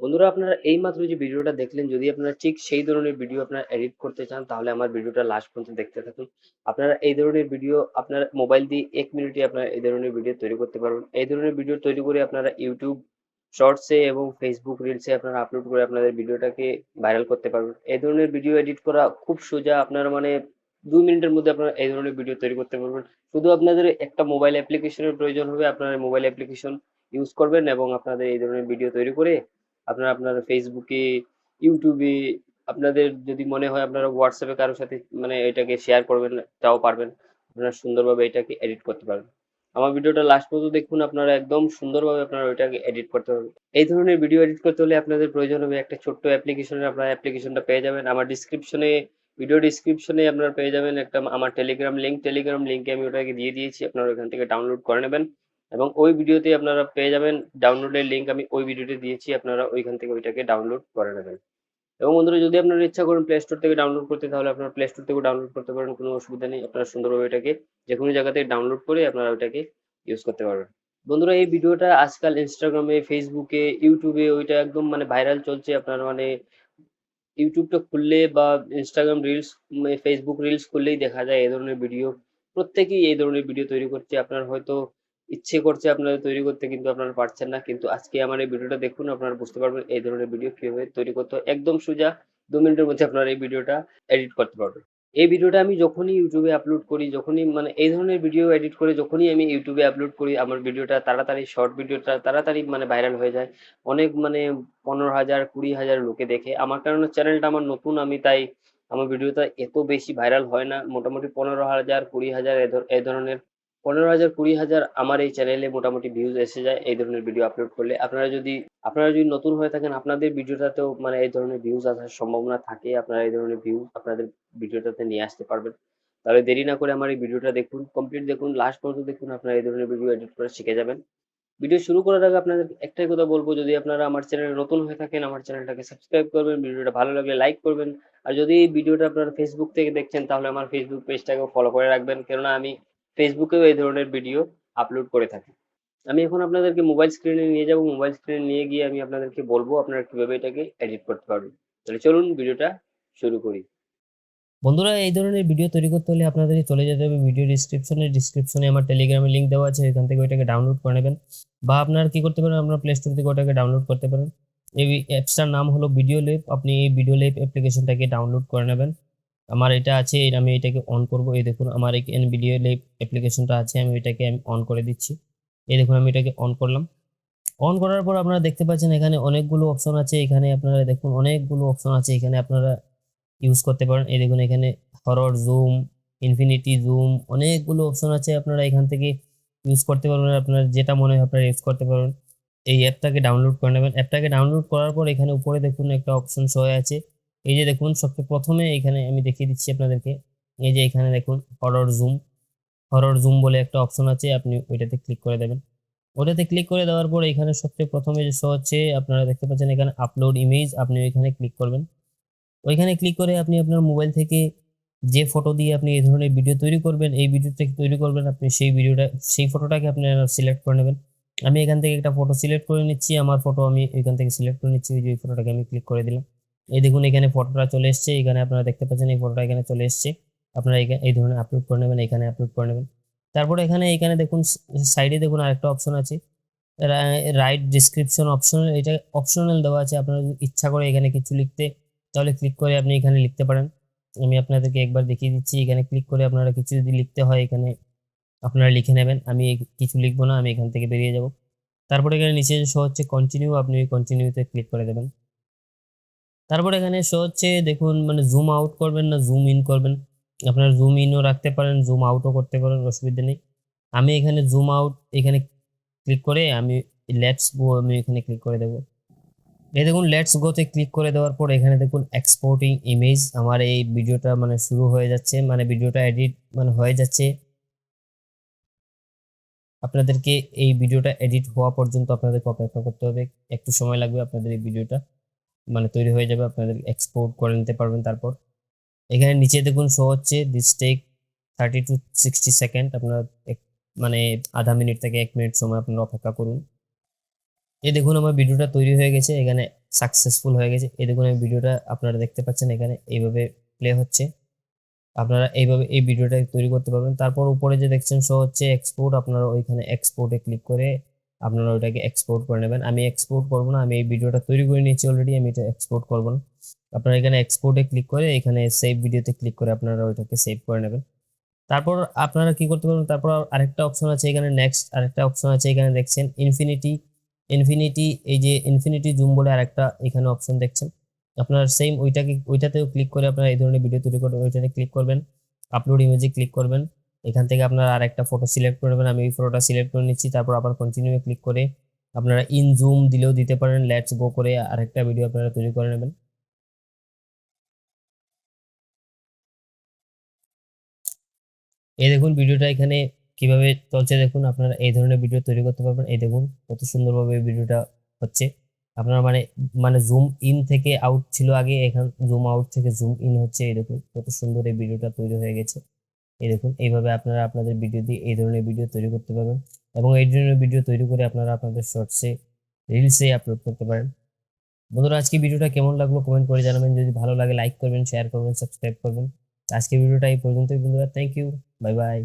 বন্ধুরা, আপনারা এইমাত্র যে ভিডিওটা দেখলেন, যদি আপনারা ঠিক সেই ধরনের ভিডিও আপনারা এডিট করতে চান, তাহলে আমার ভিডিওটা লাস্ট পর্যন্ত দেখতে থাকুন। আপনারা এই ধরনের ভিডিও আপনার মোবাইল দিয়ে 1 মিনিটে আপনারা এই ধরনের ভিডিও তৈরি করতে পারবেন। এই ধরনের ভিডিও তৈরি করে আপনারা ইউটিউব শর্টসে এবং ফেসবুক রিলসে আপনারা আপলোড করে আপনাদের ভিডিওটাকে ভাইরাল করতে পারবেন। এই ধরনের ভিডিও এডিট করা খুব সোজা। আপনারা মানে 2 মিনিটের মধ্যে আপনারা এই ধরনের ভিডিও তৈরি করতে পারবেন। শুধু আপনাদের একটা মোবাইল অ্যাপ্লিকেশনের প্রয়োজন হবে। আপনারা মোবাইল অ্যাপ্লিকেশন ইউজ করবেন এবং আপনাদের এই ধরনের ভিডিও তৈরি করে আপনারা আপনার ফেসবুকে, ইউটিউবে, আপনাদের যদি মনে হয় আপনারা হোয়াটসঅ্যাপে কারোর সাথে মানে এটাকে শেয়ার করবেন, তাও পারবেন। আপনারা সুন্দরভাবে এটাকে এডিট করতে পারবেন। আমার ভিডিওটা লাস্ট পর্যন্ত দেখুন, আপনারা একদম সুন্দরভাবে আপনারা ওইটাকে এডিট করতে পারবেন। এই ধরনের ভিডিও এডিট করতে হলে আপনাদের প্রয়োজন হবে একটা ছোট্ট অ্যাপ্লিকেশনের। আপনারা অ্যাপ্লিকেশনটা পেয়ে যাবেন আমার ডিসক্রিপশনে, ভিডিও ডিসক্রিপশনে আপনারা পেয়ে যাবেন একটা আমার টেলিগ্রাম লিঙ্কে আমি ওটাকে দিয়ে দিয়েছি। আপনারা ওইখান থেকে ডাউনলোড করে নেবেন এবং ওই ভিডিওতে আপনারা পেয়ে যাবেন ডাউনলোডের লিঙ্ক। আমি ওই ভিডিওতে দিয়েছি, আপনারা ওইখান থেকে ওইটাকে ডাউনলোড করে নেবেন। এবং বন্ধুরা, যদি আপনারা ইচ্ছা করেন প্লে স্টোর থেকে ডাউনলোড করতে, তাহলে আপনারা প্লে স্টোর থেকে ডাউনলোড করতে পারেন, কোনো অসুবিধা নেই। আপনারা সুন্দরভাবে এটাকে যে কোনো জায়গা থেকে ডাউনলোড করে আপনারা ওইটাকে ইউজ করতে পারবেন। বন্ধুরা, এই ভিডিওটা আজকাল ইনস্টাগ্রামে, ফেসবুকে, ইউটিউবে ওইটা একদম মানে ভাইরাল চলছে। আপনার মানে ইউটিউবটা খুললে বা ইনস্টাগ্রাম রিলস, ফেসবুক রিলস খুললেই দেখা যায় এই ধরনের ভিডিও। প্রত্যেকেই এই ধরনের ভিডিও তৈরি করছে। আপনার হয়তো ইচ্ছে করছে আপনাদের তৈরি করতে, কিন্তু আপনারা পারছেন না। কিন্তু আজকে আমার এই ভিডিওটা দেখুন, আপনারা বুঝতে পারবেন এই ধরনের ভিডিও কিভাবে তৈরি করতে হয়। একদম সোজা, 2 মিনিটের মধ্যে আপনারা এই ভিডিওটা এডিট করতে পারবেন। এই ভিডিওটা আমি যখনই ইউটিউবে আপলোড করি, যখনই মানে এই ধরনের ভিডিও এডিট করে যখনই আমি ইউটিউবে আপলোড করি, আমার ভিডিওটা তাড়াতাড়ি, শর্ট ভিডিওটা তাড়াতাড়ি মানে ভাইরাল হয়ে যায়। অনেক মানে 15,000 20,000 লোকে দেখে আমার, কারণ চ্যানেলটা আমার নতুন। আমি তাই আমার ভিডিওটা এত বেশি ভাইরাল হয় না। মোটামুটি 15,000 20,000 এই ধরনের 15,000 20,000 আমার এই চ্যানেলে মোটামুটি ভিউজ এসে যায় এই ধরনের ভিডিও আপলোড করলে। আপনারা যদি নতুন হয়ে থাকেন, আপনাদের ভিডিওটাতেও মানে এই ধরনের ভিউজ আসার সম্ভাবনা থাকে। আপনারা এই ধরনের ভিউজ আপনাদের ভিডিওটাতে নিয়ে আসতে পারবেন। তাহলে দেরি না করে আমার এই ভিডিওটা দেখুন, কমপ্লিট দেখুন, লাস্ট পর্যন্ত দেখুন। আপনারা এই ধরনের ভিডিও এডিট করে শিখে যাবেন। ভিডিও শুরু করার আগে আপনাদের একটাই কথা বলবো, যদি আপনারা আমার চ্যানেলে নতুন হয়ে থাকেন, আমার চ্যানেলটাকে সাবস্ক্রাইব করবেন, ভিডিওটা ভালো লাগলে লাইক করবেন। আর যদি এই ভিডিওটা আপনারা ফেসবুক থেকে দেখছেন, তাহলে আমার ফেসবুক পেজটাকেও ফলো করে রাখবেন, কেননা আমি ফেসবুকেও এই ধরনের ভিডিও আপলোড করে থাকি। আমি এখন আপনাদেরকে মোবাইল স্ক্রিনে নিয়ে যাব। মোবাইল স্ক্রিনে নিয়ে গিয়ে আমি আপনাদেরকে বলবো আপনারা কিভাবে এটাকে এডিট করতে পারবেন। তাহলে চলুন ভিডিওটা শুরু করি। বন্ধুরা, এই ধরনের ভিডিও তৈরি করতে হলে আপনাদের চলে যেতে হবে ভিডিও ডিসক্রিপশনে আমার টেলিগ্রামের লিঙ্ক দেওয়া আছে, এখান থেকে ওইটাকে ডাউনলোড করে নেবেন। বা আপনারা কি করতে পারেন, আপনার প্লে স্টোর থেকে ওটাকে ডাউনলোড করতে পারেন। এই অ্যাপসটার নাম হলো ভিডিও লেপ। আপনি এই ভিডিও লেপ অ্যাপ্লিকেশনটাকে ডাউনলোড করে নেবেন। আমার এটা আছে, আমি এটাকে অন করব। এই দেখুন আমার এখানে ভিডিও লেপ অ্যাপ্লিকেশনটা আছে, আমি অন করে দিচ্ছি। এই দেখুন আমি এটাকে অন করলাম। অন করার পর আপনারা দেখতে পাচ্ছেন এখানে অনেকগুলো অপশন আছে। এখানে আপনারা দেখুন অনেকগুলো অপশন আছে, এখানে আপনারা ইউজ করতে পারেন। এই দেখুন এখানে হরর জুম, ইনফিনিটি জুম, অনেকগুলো অপশন আছে। আপনারা এখান থেকে ইউজ করতে পারবেন, আপনার যেটা মনে হয় আপনারা ইউজ করতে পারবেন। এই অ্যাপটাকে ডাউনলোড করে নেবেন। অ্যাপটাকে ডাউনলোড করার পর এখানে উপরে দেখুন একটা অপশন শো আছে। এই যে দেখুন সবচেয়ে প্রথমে এখানে আমি দেখিয়ে দিচ্ছি আপনাদেরকে। এই যে এখানে দেখুন হরর জুম বলে একটা অপশন আছে, আপনি ওইটাতে ক্লিক করে দেবেন। ওটাতে ক্লিক করে দেওয়ার পর এখানে সবচেয়ে প্রথমে যে শো হচ্ছে, আপনারা দেখতে পাচ্ছেন এখানে আপলোড ইমেজ, আপনি ওইখানে ক্লিক করবেন। ওইখানে ক্লিক করে আপনি আপনার মোবাইল থেকে যে ফটো দিয়ে আপনি এই ধরনের ভিডিও তৈরি করবেন, এই ভিডিওটা তৈরি করবেন, আপনি সেই ফটোটাকে আপনি সিলেক্ট করে নেবেন। আমি এখান থেকে একটা ফটো সিলেক্ট করে নিচ্ছি। আমার ফটো আমি এখান থেকে সিলেক্ট করে নিচ্ছি। ওই যে ফটোটাকে আমি ক্লিক করে দিলাম। এই দেখুন এখানে ফটোটা চলে এসেছে। এখানে আপনারা দেখতে পাচ্ছেন এই ফটোটা এখানে চলে এসেছে। আপনারা এই ধরনের আপলোড করে নেবেন, এখানে আপলোড করে নেবেন। তারপরে এখানে দেখুন সাইডে দেখুন আরেকটা অপশন আছে, রাইট ডিসক্রিপশন অপশনাল। এটা অপশনাল দেওয়া আছে। আপনারা যদি ইচ্ছা করে এখানে কিছু লিখতে, তাহলে ক্লিক করে আপনি এখানে লিখতে পারেন। আমি আপনাদেরকে একবার দেখিয়ে দিচ্ছি। এখানে ক্লিক করে আপনারা কিছু যদি লিখতে হয়, এখানে আপনারা লিখে নেবেন। আমি কিছু লিখবো না, আমি এখান থেকে বেরিয়ে যাব। তারপরে এখানে নিচে শো হচ্ছে কন্টিনিউ, আপনি ওই কন্টিনিউতে ক্লিক করে দেবেন। তারপর এখানে শো হচ্ছে দেখুন মানে জুম আউট করবেন না জুম ইন করবেন। আপনারা জুম ইনও রাখতে পারেন, জুম আউটও করতে পারেন, অসুবিধা নেই। আমি এখানে জুম আউট এখানে ক্লিক করে আমি লেটস গো, আমি এখানে ক্লিক করে দেবো। এই দেখুন লেটস গোতে ক্লিক করে দেওয়ার পর এখানে দেখুন এক্সপোর্টিং ইমেজ। আমার এই ভিডিওটা মানে শুরু হয়ে যাচ্ছে, মানে ভিডিওটা এডিট মানে হয়ে যাচ্ছে। আপনাদেরকে এই ভিডিওটা এডিট হওয়া পর্যন্ত আপনাদেরকে অপেক্ষা করতে হবে। একটু সময় লাগবে, আপনাদের এই ভিডিওটা মানে তৈরি হয়ে যাবে, আপনাদের এক্সপোর্ট করে নিতে পারবেন। তারপর এখানে নিচে দেখুন শো হচ্ছে দিস টেক 30 to 60 সেকেন্ড। আপনারা মানে আধা মিনিট থেকে 1 মিনিট সময় আপনারা অপেক্ষা করুন। এই দেখুন আমার ভিডিওটা তৈরি হয়ে গেছে। এখানে সাকসেসফুল হয়ে গেছে। এই দেখুন এই ভিডিওটা আপনারা দেখতে পাচ্ছেন এখানে এইভাবে প্লে হচ্ছে। আপনারা এইভাবে এই ভিডিওটা তৈরি করতে পারবেন। তারপর উপরে যে দেখছেন শো হচ্ছে এক্সপোর্ট, আপনারা ওইখানে এক্সপোর্টে ক্লিক করে আপনারা ওইটাকে এক্সপোর্ট করে নেবেন। আমি এক্সপোর্ট করব না, আমি এই ভিডিওটা তৈরি করে নিয়েছি অলরেডি, আমি এটা এক্সপোর্ট করব না। আপনারা এখানে এক্সপোর্টে ক্লিক করে এখানে সেভ ভিডিওতে ক্লিক করে আপনারা ওইটাকে সেভ করে নেবেন। তারপর আপনারা কি করতে পারবেন, তারপর আরেকটা অপশন আছে এখানে, নেক্সট আরেকটা অপশন আছে এখানে দেখছেন ইনফিনিটি। এই যে ইনফিনিটি জুম বলে আরেকটা এখানে অপশন দেখছেন। আপনার সেম ওইটাতেও ক্লিক করে আপনারা এই ধরনের ভিডিও তৈরি করবেন। ওইটাতে ক্লিক করবেন, আপলোড ইমেজে ক্লিক করবেন। এখান থেকে আপনারা আরেকটা ফটো সিলেক্ট করবেন। আমি এই ফটোটা সিলেক্ট করে নিচ্ছি। তারপর আবার কন্টিনিউ ক্লিক করে আপনারা ইন জুম দিলেও দিতে পারেন। লেটস গো করে আরেকটা ভিডিও আপনারা তৈরি করে নেবেন। এই দেখুন ভিডিওটা এখানে কিভাবে চলছে দেখুন। আপনারা এই ধরনের ভিডিও তৈরি করতে পারবেন। এই দেখুন কত সুন্দরভাবে এই ভিডিওটা হচ্ছে। আপনারা মানে মানে জুম ইন থেকে আউট ছিল আগে, এখন জুম আউট থেকে জুম ইন হচ্ছে। এই দেখুন কত সুন্দর এই ভিডিওটা তৈরি হয়ে গেছে। এই দেখুন এইভাবে আপনারা আপনাদের ভিডিও দিয়ে এই ধরনের ভিডিও তৈরি করতে পারবেন এবং এই ধরনের ভিডিও তৈরি করে আপনারা আপনাদের শর্টসে, রিলসে আপলোড করতে পারেন। বন্ধুরা আজকে ভিডিওটা কেমন লাগলো কমেন্ট করে জানাবেন। যদি ভালো লাগে লাইক করবেন, শেয়ার করবেন, সাবস্ক্রাইব করবেন। আজকে ভিডিওটা এই পর্যন্তই বন্ধুরা। Thank you, bye by.